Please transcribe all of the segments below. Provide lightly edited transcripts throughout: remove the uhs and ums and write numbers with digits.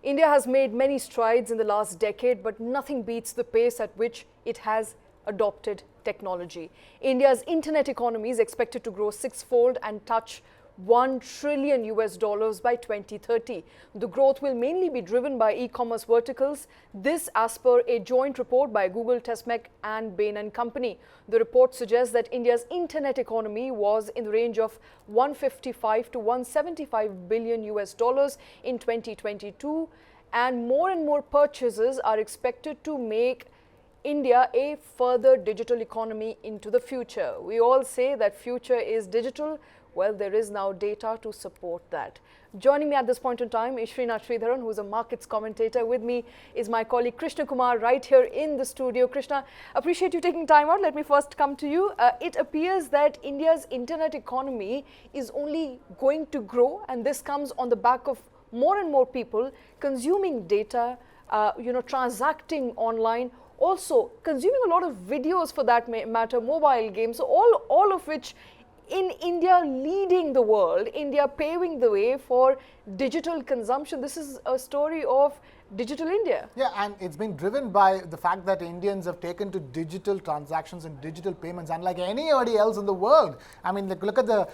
India has made many strides in the last decade, but nothing beats the pace at which it has adopted technology. India's internet economy is expected to grow sixfold and touch $1 trillion by 2030. The growth will mainly be driven by e-commerce verticals. This as per a joint report by Google, Temasek and Bain Company. The report suggests that India's internet economy was in the range of 155 to 175 billion in 2022, and more purchases are expected to make India a further digital economy into the future. We all say that future is digital. Well, there is now data to support that. Joining me at this point in time is Srinath Sridharan, who is a markets commentator. With me is my colleague Krishnakumar right here in the studio. Krishna, appreciate you taking time out. Let me first come to you. It appears that India's internet economy is only going to grow, and this comes on the back of more and more people consuming data, transacting online, also consuming a lot of videos for that matter, mobile games, so all of which in India leading the world, India paving the way for digital consumption. This is a story of digital India. Yeah, and it's been driven by the fact that Indians have taken to digital transactions and digital payments unlike anybody else in the world. I mean, look at the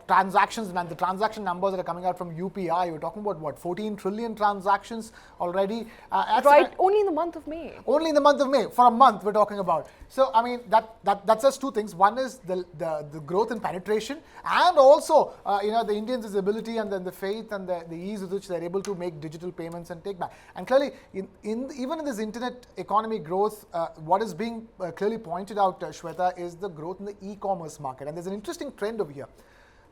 transactions and the transaction numbers that are coming out from UPI. We're talking about what, 14 trillion transactions already? Right, only in the month of May. Only in the month of May, for a month we're talking about. So, I mean, that says two things. One is the growth in penetration, and also, the Indians' ability and then the faith and the ease with which they're able to make digital payments and take back. And clearly, even in this internet economy growth, what is being clearly pointed out, Shweta, is the growth in the e-commerce market. And there's an interesting trend over here.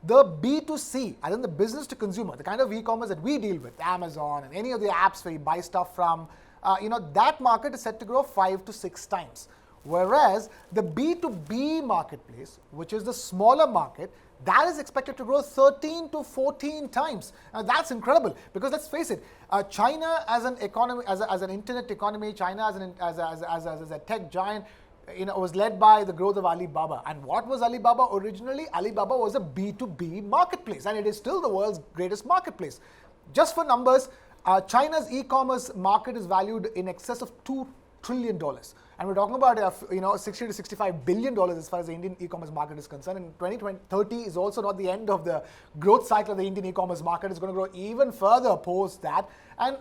The B2C, as in the business to consumer, the kind of e-commerce that we deal with, Amazon and any of the apps where you buy stuff from, that market is set to grow 5 to 6 times. Whereas the B2B marketplace, which is the smaller market, that is expected to grow 13 to 14 times. Now that's incredible, because let's face it, China as an economy, as an internet economy, China as a tech giant, was led by the growth of Alibaba. And what was Alibaba originally? Alibaba was a B2B marketplace, and it is still the world's greatest marketplace. Just for numbers, China's e-commerce market is valued in excess of $2 trillion. And we're talking about 60 to 65 billion dollars as far as the Indian e-commerce market is concerned. And 2030 is also not the end of the growth cycle of the Indian e-commerce market. It's going to grow even further post that. And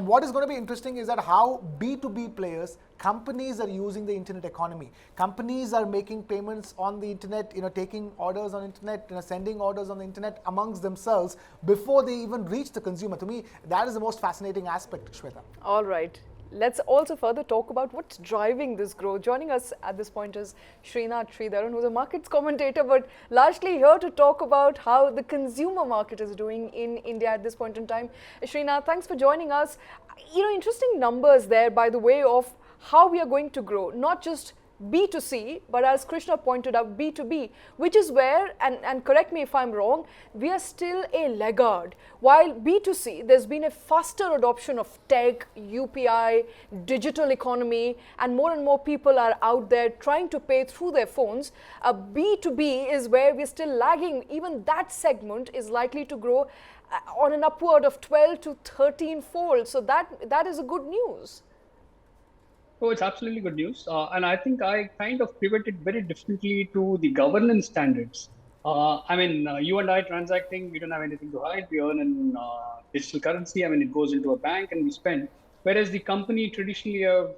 what is going to be interesting is that how B2B players, companies are using the internet economy. Companies are making payments on the internet, taking orders on internet, sending orders on the internet amongst themselves before they even reach the consumer. To me, that is the most fascinating aspect, Shweta. All right. Let's also further talk about what's driving this growth. Joining us at this point is Srinath Sridharan, who's a markets commentator, but largely here to talk about how the consumer market is doing in India at this point in time. Srinath, thanks for joining us. Interesting numbers there, by the way, of how we are going to grow, not just B2C, but as Krishna pointed out, B2B, which is where, and correct me if I'm wrong, we are still a laggard. While B2C, there's been a faster adoption of tech, UPI, digital economy, and more people are out there trying to pay through their phones. B2B is where we're still lagging. Even that segment is likely to grow on an upward of 12 to 13 fold. So that is a good news. Oh, it's absolutely good news. And I think I kind of pivoted very differently to the governance standards. You and I transacting, we don't have anything to hide. We earn in digital currency. It goes into a bank and we spend. Whereas the company traditionally have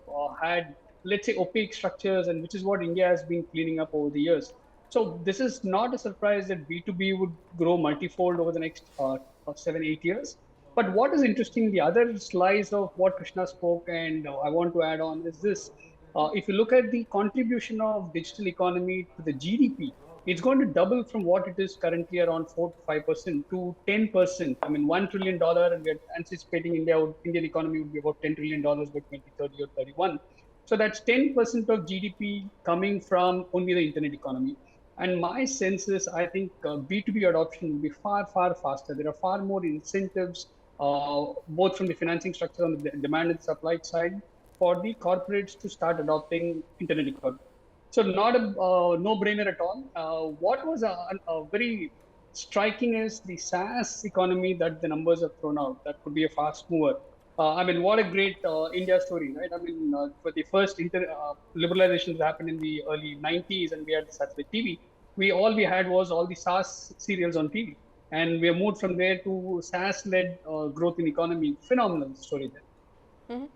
had, let's say, opaque structures, and which is what India has been cleaning up over the years. So this is not a surprise that B2B would grow multifold over the next 7-8 years. But what is interesting, the other slice of what Krishna spoke, and I want to add on, is this. If you look at the contribution of digital economy to the GDP, it's going to double from what it is currently around 4 to 5% to 10%. $1 trillion, and we're anticipating Indian economy would be about $10 trillion by 2030 or 31. So that's 10% of GDP coming from only the internet economy. And my sense is, I think B2B adoption will be far faster. There are far more incentives, both from the financing structure on the demand and supply side, for the corporates to start adopting internet economy. So not a no-brainer at all. What was a very striking is the SaaS economy that the numbers have thrown out. That could be a fast mover. I mean, what a great India story, right? I mean, for the first liberalization that happened in the early 90s, and we had satellite TV. All we had was all the SaaS serials on TV, and we have moved from there to SaaS-led growth in economy. Phenomenal story there.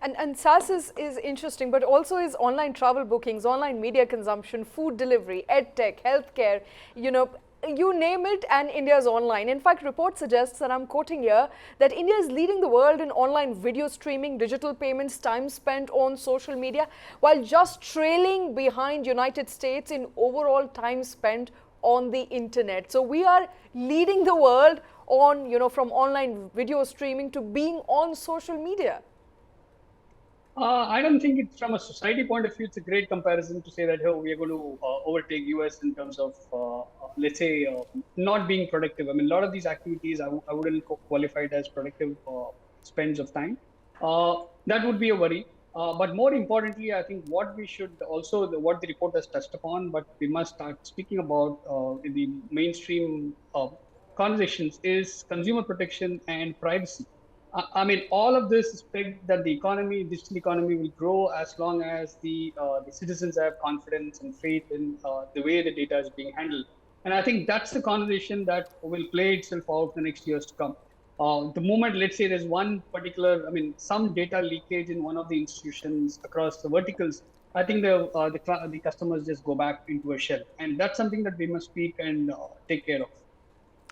And SaaS is interesting, but also is online travel bookings, online media consumption, food delivery, edtech, healthcare, you name it, and India's online. In fact, report suggests, and I'm quoting here, that India is leading the world in online video streaming, digital payments, time spent on social media, while just trailing behind United States in overall time spent on the internet. So we are leading the world on, from online video streaming to being on social media. I don't think it's from a society point of view, it's a great comparison to say that, oh, we are going to overtake US in terms of, let's say, not being productive. I mean, a lot of these activities, I wouldn't qualify it as productive spends of time. That would be a worry. But more importantly, I think what we should also, what the report has touched upon, but we must start speaking about in the mainstream conversations is consumer protection and privacy. I mean, all of this is pegged that the digital economy will grow as long as the citizens have confidence and faith in the way the data is being handled. And I think that's the conversation that will play itself out in the next years to come. The moment, let's say there's one particular, some data leakage in one of the institutions across the verticals, I think the customers just go back into a shell. And that's something that we must speak and take care of.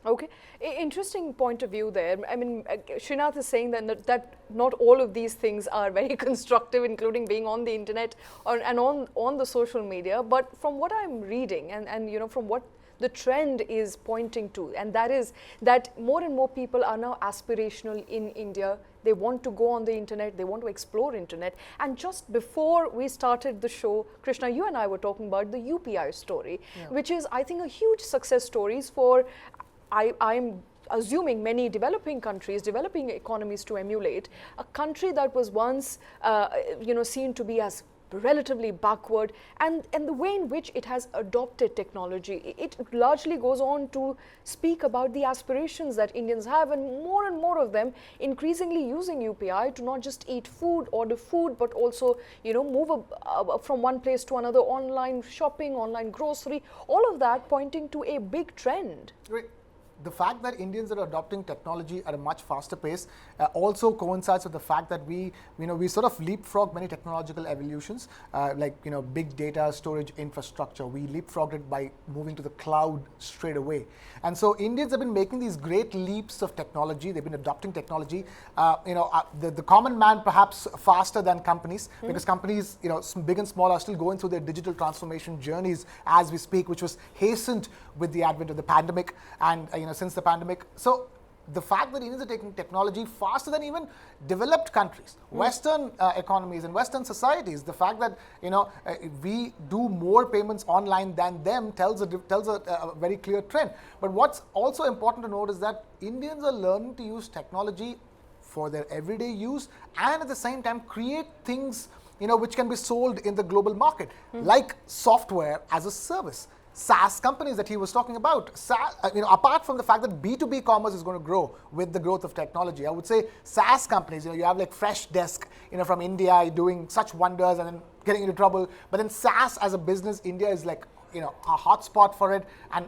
Okay, interesting point of view there. I mean, Srinath is saying that not all of these things are very constructive, including being on the internet and on the social media. But from what I'm reading and from what the trend is pointing to, and that is that more and more people are now aspirational in India. They want to go on the internet, they want to explore internet. And just before we started the show, Krishna, you and I were talking about the UPI story, which is, I think, a huge success stories for I'm assuming many developing countries, developing economies to emulate, a country that was once, seen to be as relatively backward, and the way in which it has adopted technology. It largely goes on to speak about the aspirations that Indians have, and more of them increasingly using UPI to not just eat food, order food, but also, move from one place to another, online shopping, online grocery, all of that pointing to a big trend. Right. The fact that Indians are adopting technology at a much faster pace also coincides with the fact that we sort of leapfrog many technological evolutions, like big data storage infrastructure. We leapfrogged it by moving to the cloud straight away, and so Indians have been making these great leaps of technology. They've been adopting technology. The common man perhaps faster than companies, because companies, big and small, are still going through their digital transformation journeys as we speak, which was hastened with the advent of the pandemic and since the pandemic. So the fact that Indians are taking technology faster than even developed countries, Western economies and Western societies, the fact that we do more payments online than them tells a very clear trend. But what's also important to note is that Indians are learning to use technology for their everyday use, and at the same time create things which can be sold in the global market, like software as a service. SaaS companies that he was talking about. Apart from the fact that B2B commerce is going to grow with the growth of technology, I would say SaaS companies, you have like Freshdesk, from India doing such wonders and then getting into trouble. But then SaaS as a business, India is like, a hotspot for it, and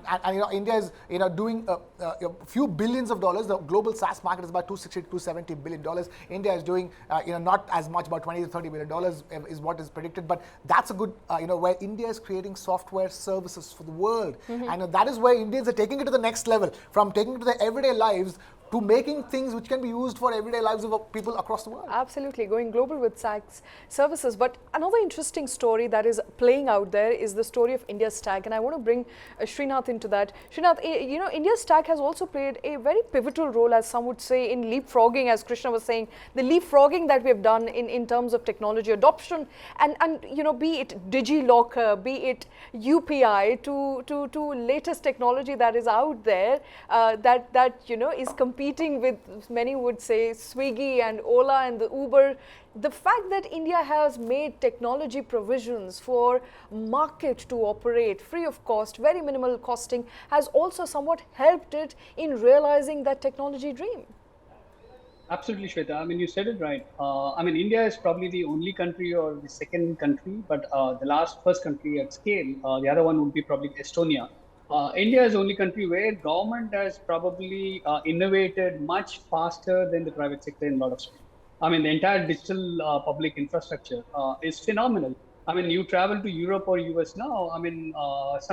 India is doing a few billions of dollars. The global SaaS market is about $260-270 billion. India is doing not as much, about $20 to $30 billion is what is predicted. But that's a good where India is creating software services for the world, and that is where Indians are taking it to the next level, from taking it to their everyday lives to making things which can be used for everyday lives of people across the world. Absolutely, going global with SaaS services. But another interesting story that is playing out there is the story of India's stack, and I want to bring Srinath into that. Srinath, India's stack has also played a very pivotal role, as some would say, in leapfrogging, as Krishna was saying, the leapfrogging that we have done in terms of technology adoption, and be it DigiLocker, be it UPI, to latest technology that is out there that is competing competing with, many would say, Swiggy and Ola and the Uber. The fact that India has made technology provisions for market to operate free of cost, very minimal costing, has also somewhat helped it in realizing that technology dream. Absolutely, Shweta. I mean, you said it right. I mean, India is probably the only country or the second country, but first country at scale. The other one would be probably Estonia. India is the only country where government has probably innovated much faster than the private sector in a lot of space. I mean, the entire digital public infrastructure is phenomenal. I mean, you travel to Europe or US now. I mean,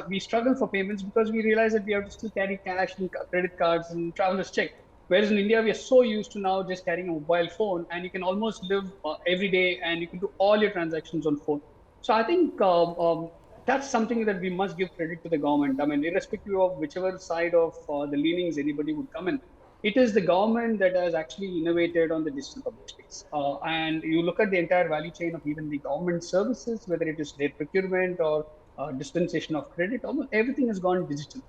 we struggle for payments because we realize that we have to still carry cash and credit cards and traveler's check. Whereas in India, we are so used to now just carrying a mobile phone, and you can almost live every day, and you can do all your transactions on phone. So I think that's something that we must give credit to the government. I mean, irrespective of whichever side of the leanings anybody would come in, it is the government that has actually innovated on the digital public space. And you look at the entire value chain of even the government services, whether it is their procurement or dispensation of credit, almost everything has gone digital.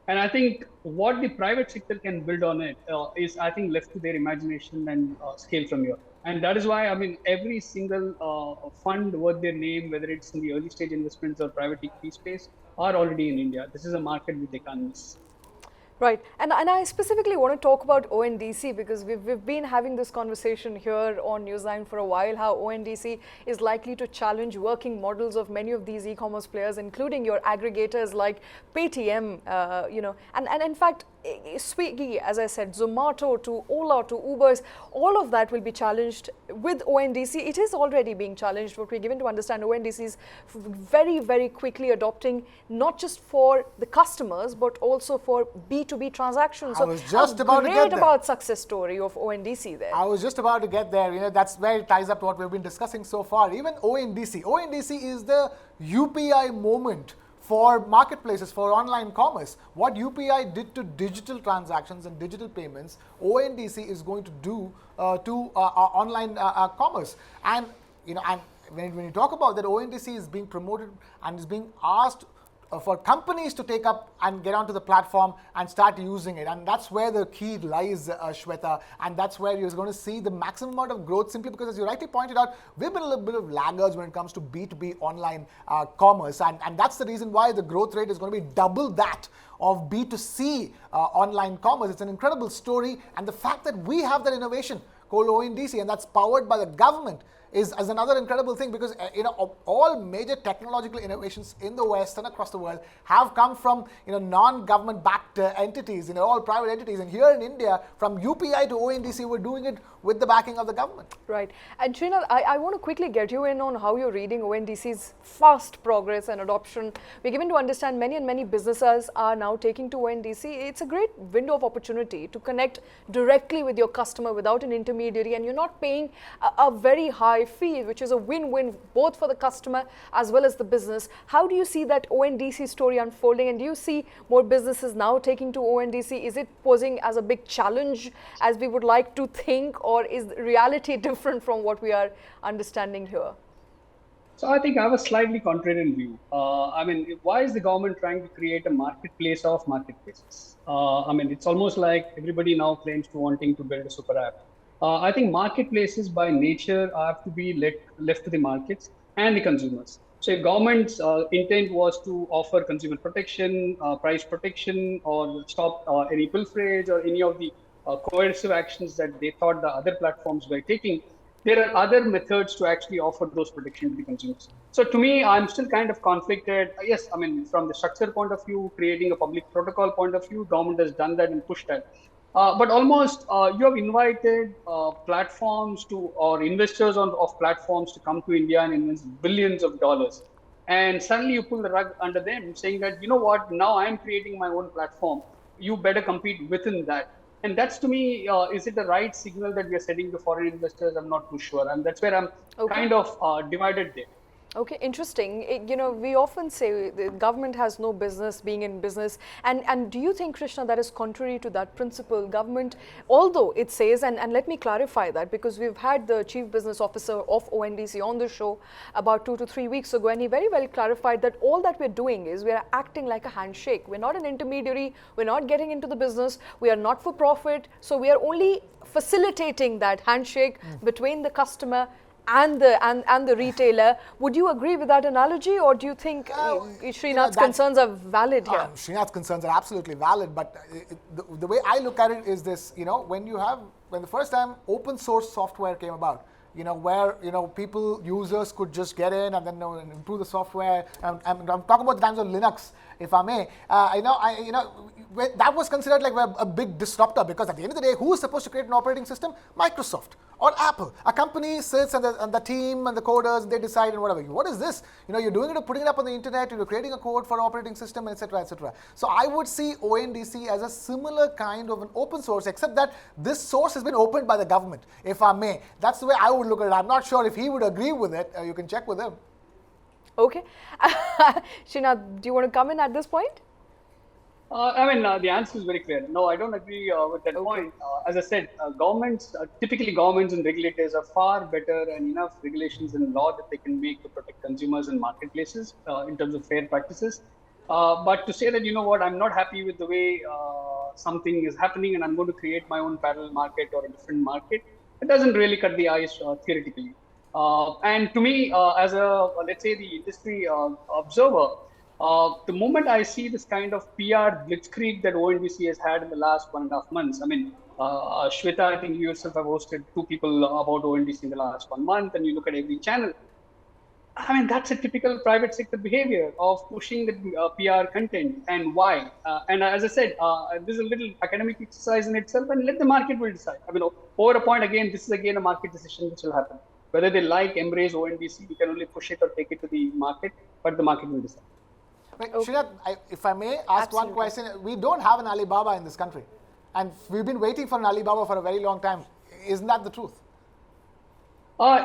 And I think what the private sector can build on it is, I think, left to their imagination and scale from here. And that is why, I mean, every single fund worth their name, whether it's in the early stage investments or private equity space, are already in India. This is a market which they can't miss. Right, and I specifically want to talk about ONDC because we've been having this conversation here on News9 for a while, how ONDC is likely to challenge working models of many of these e-commerce players, including your aggregators like Paytm, and in fact, Swiggy, as I said, Zomato to Ola to Ubers, all of that will be challenged with ONDC. It is already being challenged. What we're given to understand, ONDC is very, very quickly adopting, not just for the customers, but also for B2B transactions. I was just about to get there. Great about success story of ONDC there. I was just about to get there. You know, that's where it ties up to what we've been discussing so far. Even ONDC. ONDC is the UPI moment for marketplaces, for online commerce. What UPI did to digital transactions and digital payments, ONDC is going to do to online commerce. And and when you talk about that, ONDC is being promoted and is being asked for companies to take up and get onto the platform and start using it. And that's where the key lies, Shweta. And that's where you're going to see the maximum amount of growth, simply because, as you rightly pointed out, we've been a little bit of laggards when it comes to B2B online commerce. And that's the reason why the growth rate is going to be double that of B2C online commerce. It's an incredible story. And the fact that we have that innovation called ONDC, and that's powered by the government, is another incredible thing, because all major technological innovations in the West and across the world have come from non-government backed entities, all private entities. And here in India, from UPI to ONDC, we're doing it with the backing of the government. Right. And Srinath, I want to quickly get you in on how you're reading ONDC's fast progress and adoption. We're given to understand many businesses are now taking to ONDC. It's a great window of opportunity to connect directly with your customer without an intermediary, and you're not paying a very high fee, which is a win-win both for the customer as well as the business. How do you see that ONDC story unfolding, and do you see more businesses now taking to ONDC? Is it posing as a big challenge as we would like to think, or is reality different from what we are understanding here? So I think I have a slightly contrarian view. I mean, why is the government trying to create a marketplace of marketplaces? I mean, it's almost like everybody now claims to wanting to build a super app. I think marketplaces by nature have to be left to the markets and the consumers. So if government's intent was to offer consumer protection, price protection, or stop any pilferage or any of the coercive actions that they thought the other platforms were taking, there are other methods to actually offer those protections to the consumers. So to me, I'm still kind of conflicted. Yes, I mean, from the structure point of view, creating a public protocol point of view, government has done that and pushed that. But almost you have invited platforms or investors of platforms to come to India and invest billions of dollars. And suddenly you pull the rug under them, saying that, you know what, now I'm creating my own platform. You better compete within that. And that's, to me, is it the right signal that we are sending to foreign investors? I'm not too sure. And that's where I'm kind of divided there. Okay, interesting. We often say the government has no business being in business. And do you think, Krishna, that is contrary to that principle? Government, although it says, and let me clarify that, because we've had the Chief Business Officer of ONDC on the show about 2 to 3 weeks ago, and he very well clarified that all that we're doing is we're acting like a handshake. We're not an intermediary. We're not getting into the business. We are not for profit. So we are only facilitating that handshake between the customer and the retailer. Would you agree with that analogy, or do you think Srinath's concerns are valid here? Srinath's concerns are absolutely valid, but the way I look at it is this: when the first time open source software came about, where people, users could just get in and then improve the software. I'm talking about the times of Linux, if I may. That was considered like a big disruptor, because at the end of the day, who is supposed to create an operating system? Microsoft or Apple. A company sits and the team and the coders, they decide and whatever. What is this? You're doing it, putting it up on the internet, you're creating a code for operating system, etc., etc. So I would see ONDC as a similar kind of an open source, except that this source has been opened by the government, if I may. That's the way I would look at it. I'm not sure if he would agree with it. You can check with him. Okay. Srinath, do you want to come in at this point? The answer is very clear. No, I don't agree with that point. As I said, typically governments and regulators are far better, and enough regulations and law that they can make to protect consumers and marketplaces in terms of fair practices. But to say that, I'm not happy with the way something is happening and I'm going to create my own parallel market or a different market, it doesn't really cut the ice theoretically. And to me, as let's say, the industry observer, the moment I see this kind of PR blitzkrieg that ONDC has had in the last 1.5 months, Shweta, I think you yourself have hosted 2 people about ONDC in the last 1 month, and you look at every channel. That's a typical private sector behavior of pushing the PR content. And why? And as I said, this is a little academic exercise in itself, and let the market will decide. Over a point, again, this is again a market decision which will happen. Whether they embrace ONDC, we can only push it or take it to the market, but the market will decide. Srinath, if I may ask one question, we don't have an Alibaba in this country, and we've been waiting for an Alibaba for a very long time. Isn't that the truth?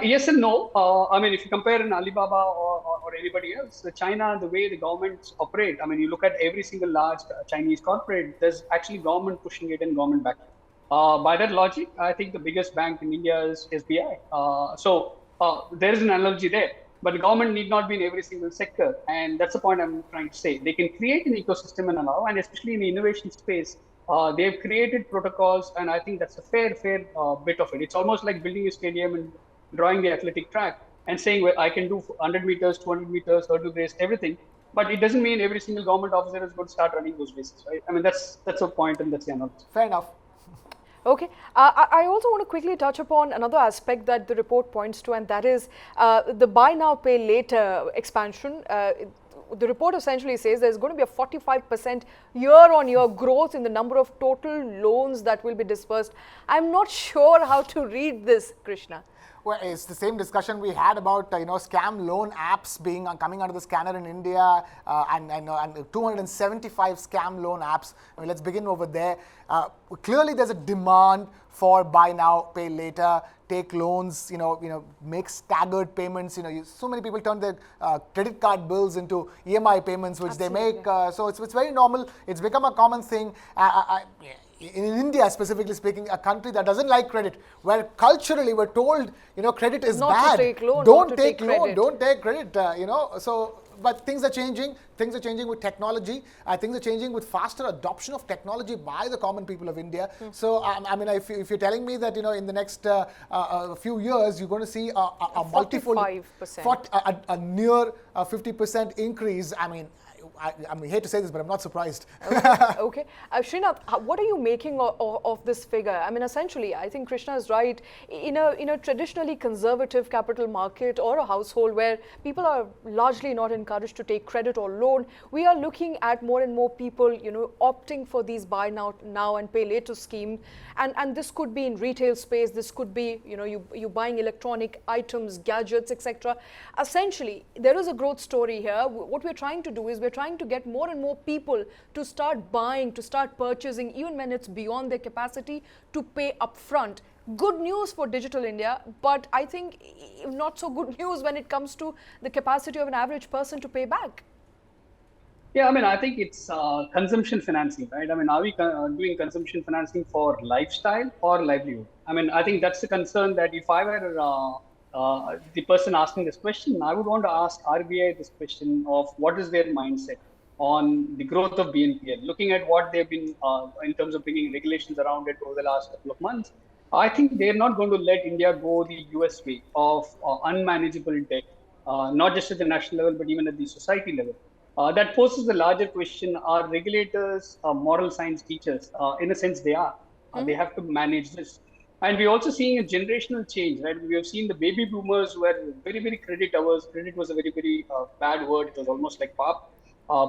Yes and no. If you compare an Alibaba or anybody else, China, the way the governments operate, you look at every single large Chinese corporate, there's actually government pushing it and government backing. By that logic, I think the biggest bank in India is SBI. So there is an analogy there. But the government need not be in every single sector. And that's the point I'm trying to say. They can create an ecosystem and allow, and especially in the innovation space, they've created protocols, and I think that's a fair bit of it. It's almost like building a stadium and drawing the athletic track and saying, well, I can do 100 meters, 200 meters, hurdle race, everything. But it doesn't mean every single government officer is going to start running those races, right? That's a point, and that's the analogy. Fair enough. Okay. I also want to quickly touch upon another aspect that the report points to, and that is the buy now, pay later expansion. The report essentially says there's going to be a 45% year-on-year growth in the number of total loans that will be disbursed. I'm not sure how to read this, Krishna. Well, it's the same discussion we had about scam loan apps coming out of the scanner in India, and 275 scam loan apps. Let's begin over there. Clearly, there's a demand for buy now, pay later, take loans. Make staggered payments. So many people turn their credit card bills into EMI payments, which Absolutely. They make. So it's very normal. It's become a common thing. In India, specifically speaking, a country that doesn't like credit, where culturally we're told, credit is not bad. To take loan, don't take loan, don't take credit. So, but things are changing. Things are changing with technology. Things are changing with faster adoption of technology by the common people of India. So, if you're telling me that in the next few years you're going to see a multifold, a near 50% increase, I hate to say this, but I'm not surprised. Okay. Srinath, what are you making of this figure? Essentially, I think Krishna is right. In a traditionally conservative capital market or a household where people are largely not encouraged to take credit or loan, we are looking at more and more people, opting for these buy now and pay later scheme. And this could be in retail space. This could be, you buying electronic items, gadgets, etc. Essentially, there is a growth story here. What we're trying to do is we're trying trying to get more and more people to start buying, to start purchasing, even when it's beyond their capacity to pay upfront. Good news for Digital India, but I think not so good news when it comes to the capacity of an average person to pay back. Yeah, I mean, I think it's consumption financing, right? I mean, are we doing consumption financing for lifestyle or livelihood? I mean, I think that's the concern that if I were the person asking this question, I would want to ask RBI this question of what is their mindset on the growth of BNPL, looking at what they've been in terms of bringing regulations around it over the last couple of months. I think they're not going to let India go the US way of unmanageable debt, not just at the national level, but even at the society level. That poses the larger question, are regulators moral science teachers? In a sense, they are. They have to manage this. And we're also seeing a generational change, right? We have seen the baby boomers were very, very credit averse. Credit was a very, very bad word. It was almost like pop.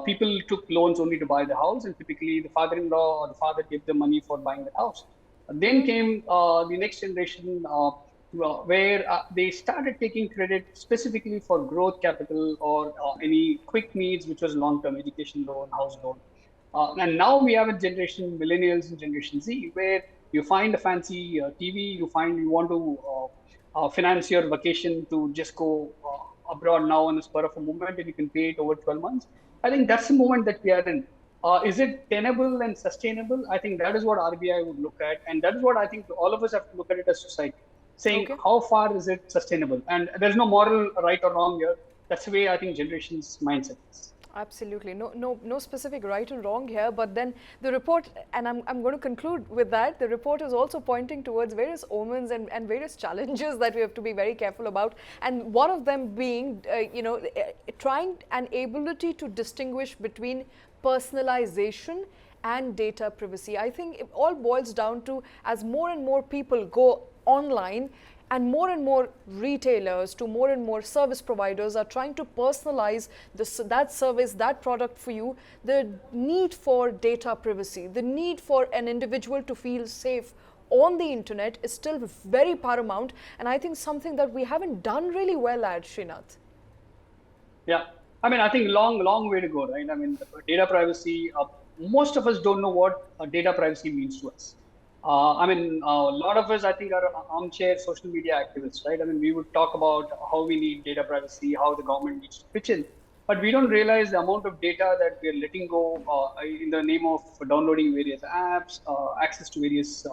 People took loans only to buy the house, and typically the father-in-law or the father gave them money for buying the house. Then came the next generation where they started taking credit specifically for growth capital or any quick needs, which was long-term education loan, house loan. And now we have a generation, millennials and Generation Z, where you find a fancy TV, you find you want to finance your vacation to just go abroad now on the spur of a moment, and you can pay it over 12 months. I think that's the moment that we are in. Is it tenable and sustainable? I think that is what RBI would look at. And that is what I think all of us have to look at it as society, saying how far is it sustainable? And there's no moral right or wrong here. That's the way I think generation's mindset is. Absolutely. No specific right and wrong here, but then the report, and I'm going to conclude with that, the report is also pointing towards various omens and various challenges that we have to be very careful about. And one of them being, trying an ability to distinguish between personalization and data privacy. I think it all boils down to, as more and more people go online, and more retailers to more and more service providers are trying to personalize that service, that product for you, the need for data privacy, the need for an individual to feel safe on the internet is still very paramount, and I think something that we haven't done really well at, Srinath. Yeah, I mean, I think long way to go, right? I mean, data privacy, most of us don't know what data privacy means to us. I mean, a lot of us, I think, are armchair social media activists, right? I mean, we would talk about how we need data privacy, how the government needs to pitch in, but we don't realize the amount of data that we're letting go in the name of downloading various apps, access to various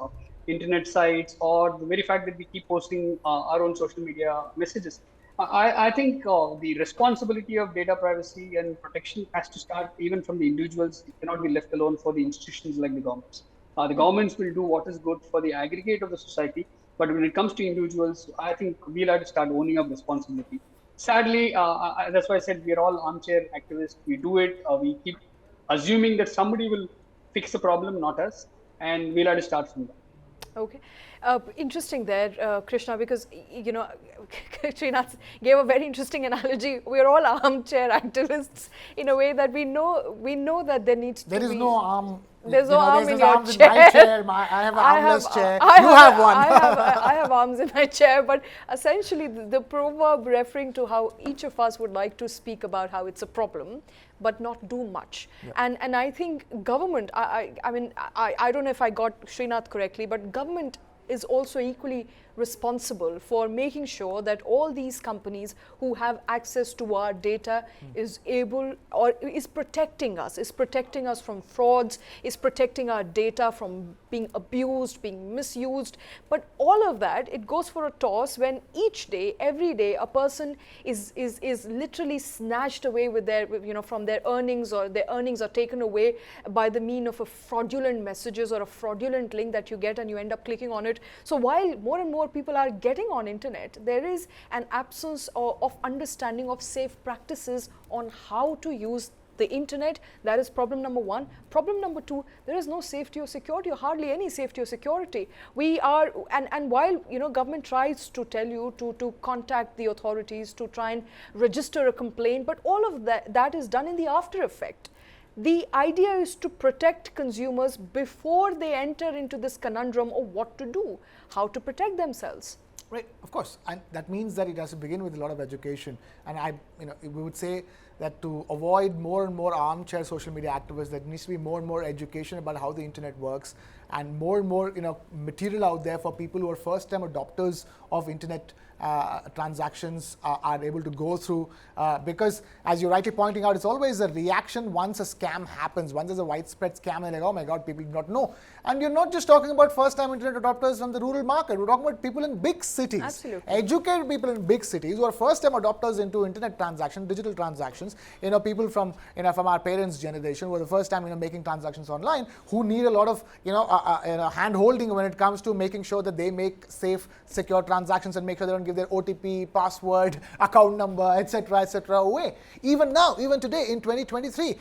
internet sites, or the very fact that we keep posting our own social media messages. I think the responsibility of data privacy and protection has to start even from the individuals. It cannot be left alone for the institutions like the governments. The governments will do what is good for the aggregate of the society, but when it comes to individuals, I think we'll have to start owning up responsibility. Sadly, that's why I said we're all armchair activists. We do it. We keep assuming that somebody will fix the problem, not us, and we'll have to start from that. Okay. Interesting there, Krishna, because, Srinath gave a very interesting analogy. We're all armchair activists in a way that we know that there needs to be... There is no arm. There's no arm in your chair. I have an armless chair. You have one. I have arms in my chair, but essentially the proverb referring to how each of us would like to speak about how it's a problem, but not do much. Yeah. And I think government, I mean, I don't know if I got Srinath correctly, but government is also equally responsible for making sure that all these companies who have access to our data is able or is protecting us from frauds, is protecting our data from being abused, being misused. But all of that, it goes for a toss when each day, every day, a person is literally snatched away with their, from their earnings, or their earnings are taken away by the mean of a fraudulent messages or a fraudulent link that you get and you end up clicking on it. So while more and more people are getting on internet, there is an absence of understanding of safe practices on how to use the internet. That is problem number one. Problem number two, there is no safety or security, or hardly any safety or security. We are, and while government tries to tell you to contact the authorities, to try and register a complaint, but all of that is done in the after effect. The idea is to protect consumers before they enter into this conundrum of what to do, how to protect themselves. Right, of course, and that means that it has to begin with a lot of education. And we would say that to avoid more and more armchair social media activists, there needs to be more and more education about how the internet works, and more material out there for people who are first-time adopters of internet transactions are able to go through, because as you're rightly pointing out, it's always a reaction once a scam happens, once there's a widespread scam, and like, oh my God, people do not know. And you're not just talking about first-time internet adopters from the rural market, we're talking about people in big cities. Absolutely. Educated people in big cities who are first-time adopters into internet transactions, digital transactions, people from our parents' generation who are the first time making transactions online, who need a lot of hand-holding when it comes to making sure that they make safe, secure transactions and make sure they don't give their OTP, password, account number, etc., away. Even now, even today in 2023,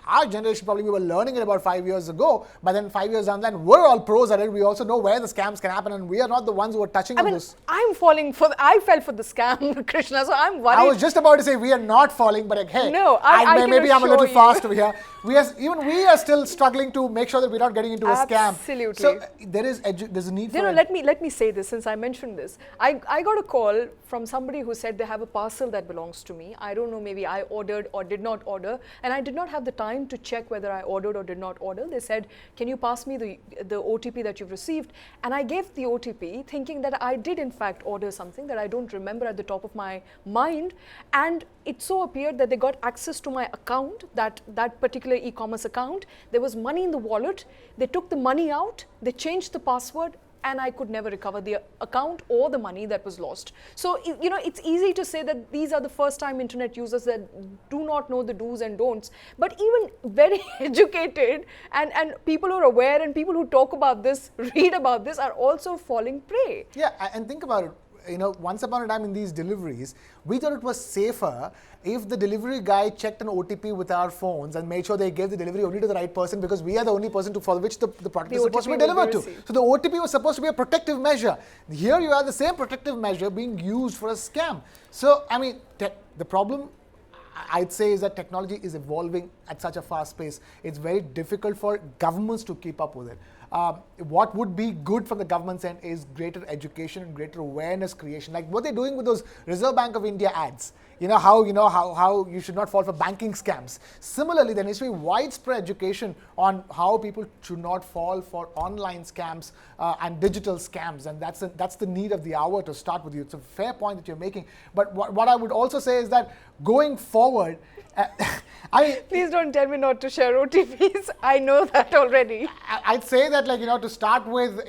our generation probably we were learning it about 5 years ago, but then 5 years down the line, we're all pros at it. We also know where the scams can happen, and we are not the ones who are touching on those. I fell for the scam, Krishna, so I'm worried. I was just about to say we are not falling, but hey, no, maybe I'm a little fast over here. We are still struggling to make sure that we're not getting into a scam. Absolutely. So there's a need for. Let me say this, since I mentioned this. I got a call from somebody who said they have a parcel that belongs to me. I don't know, maybe I ordered or did not order, and I did not have the time to check whether I ordered or did not order. They said, can you pass me the OTP that you've received? And I gave the OTP thinking that I did in fact order something that I don't remember at the top of my mind, and it so appeared that they got access to my account, that particular e-commerce account. There was money in the wallet. They took the money out, they changed the password, and I could never recover the account or the money that was lost. So, it's easy to say that these are the first time internet users that do not know the do's and don'ts, but even very educated and people who are aware and people who talk about this, read about this, are also falling prey. Yeah, and think about it. Once upon a time in these deliveries, we thought it was safer if the delivery guy checked an OTP with our phones and made sure they gave the delivery only to the right person, because we are the only person for which the product is supposed to be delivered to. So the OTP was supposed to be a protective measure. Here you have the same protective measure being used for a scam. So, the problem, I'd say, is that technology is evolving at such a fast pace. It's very difficult for governments to keep up with it. What would be good from the government's end is greater education and greater awareness creation, like what they're doing with those Reserve Bank of India ads. How you should not fall for banking scams. Similarly, there needs to be widespread education on how people should not fall for online scams and digital scams, and that's the need of the hour to start with you. It's a fair point that you're making. But what I would also say is that going forward, please don't tell me not to share OTPs. I know that already. I'd say that, to start with,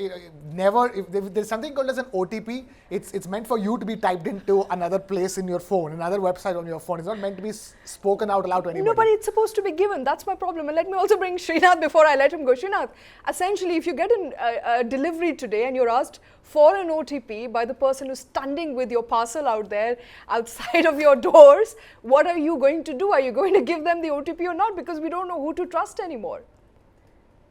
never. If there's something called as an OTP, it's meant for you to be typed into another place in your phone, another website on your phone. It's not meant to be spoken out loud to anybody. No, but it's supposed to be given. That's my problem. And let me also bring Srinath before I let him go. Srinath, essentially, if you get a delivery today and you're asked for an OTP by the person who's standing with your parcel out there outside of your doors, what are you going to do? Are you going to give them the OTP or not? Because we don't know who to trust anymore.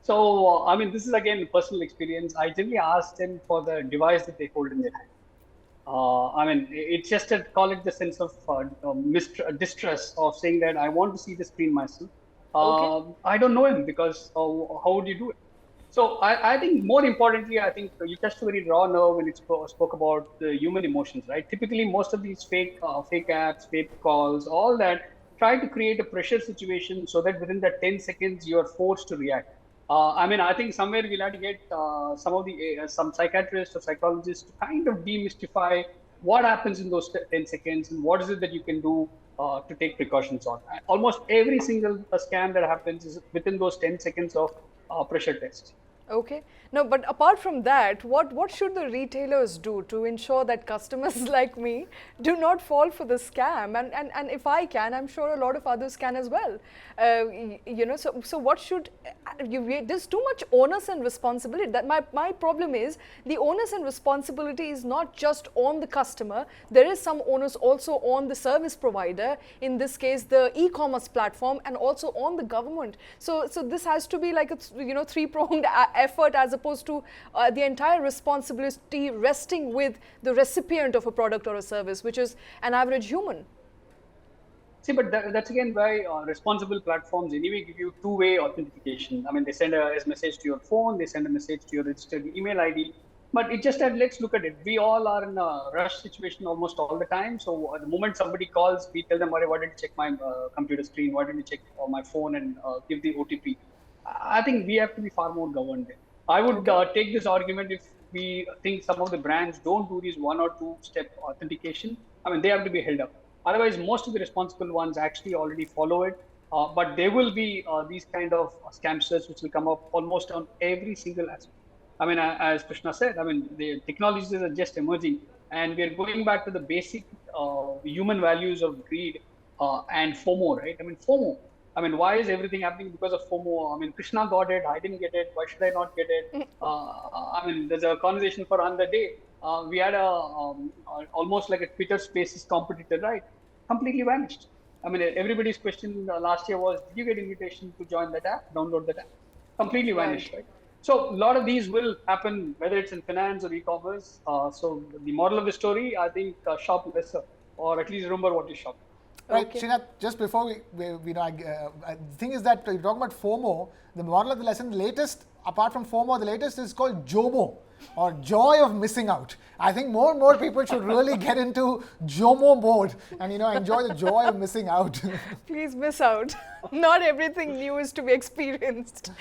So, this is again personal experience. I generally ask them for the device that they hold in their hand. It's just call it the sense of distress of saying that I want to see the screen myself. Okay. I don't know him, because how would you do it? So I think more importantly, I think you touched a very raw nerve when you spoke about the human emotions, right? Typically, most of these fake apps, fake calls, all that try to create a pressure situation so that within that 10 seconds you are forced to react. I think somewhere we'll have to get some psychiatrists or psychologists to kind of demystify what happens in those 10 seconds and what is it that you can do to take precautions on. Almost every single scam that happens is within those 10 seconds of pressure test. Okay. No, but apart from that, what should the retailers do to ensure that customers like me do not fall for the scam? And if I can, I'm sure a lot of others can as well. So what should there's too much onus and responsibility. That my problem is the onus and responsibility is not just on the customer. There is some onus also on the service provider, in this case the e-commerce platform, and also on the government. So this has to be like a three-pronged effort, as opposed to the entire responsibility resting with the recipient of a product or a service, which is an average human. See, but that's again why responsible platforms anyway give you two-way authentication. They send a message to your phone, they send a message to your registered email ID. But it's just that let's look at it. We all are in a rush situation almost all the time. So the moment somebody calls, we tell them, why didn't you check my computer screen? Why didn't you check my phone and give the OTP? I think we have to be far more governed. I would take this argument if we think some of the brands don't do these 1 or 2 step authentication. I mean, they have to be held up. Otherwise, most of the responsible ones actually already follow it. But there will be these kind of scamsters which will come up almost on every single aspect. I mean, as Krishna said, I mean, the technologies are just emerging, and we're going back to the basic human values of greed and FOMO, right? I mean, FOMO. I mean, why is everything happening because of FOMO? I mean, Krishna got it, I didn't get it. Why should I not get it? I mean, there's a conversation for another day. We had almost like a Twitter Spaces competitor, right? Completely vanished. I mean, everybody's question last year was, did you get invitation to join that app, download that app? Completely vanished, right? So a lot of these will happen, whether it's in finance or e-commerce. So the model of the story, I think, shop lesser, or at least remember what you shop. Right, Okay. Srinath, just before the thing is that you're talking about FOMO, the moral of the lesson, latest, apart from FOMO, the latest is called JOMO, or joy of missing out. I think more and more people should really get into JOMO mode and, enjoy the joy of missing out. Please miss out. Not everything new is to be experienced.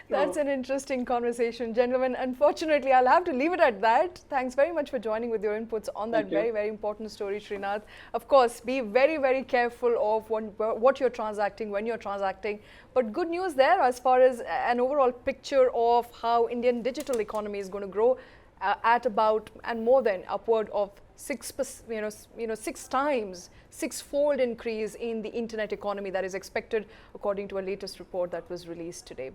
That's an interesting conversation, gentlemen. Unfortunately, I'll have to leave it at that. Thanks very much for joining with your inputs on that very, very important story, Srinath. Of course, be very, very careful of what you're transacting, when you're transacting. But good news there as far as an overall picture of how Indian digital economy is going to grow at about and more than upward of 6 times, six-fold increase in the internet economy that is expected according to a latest report that was released today.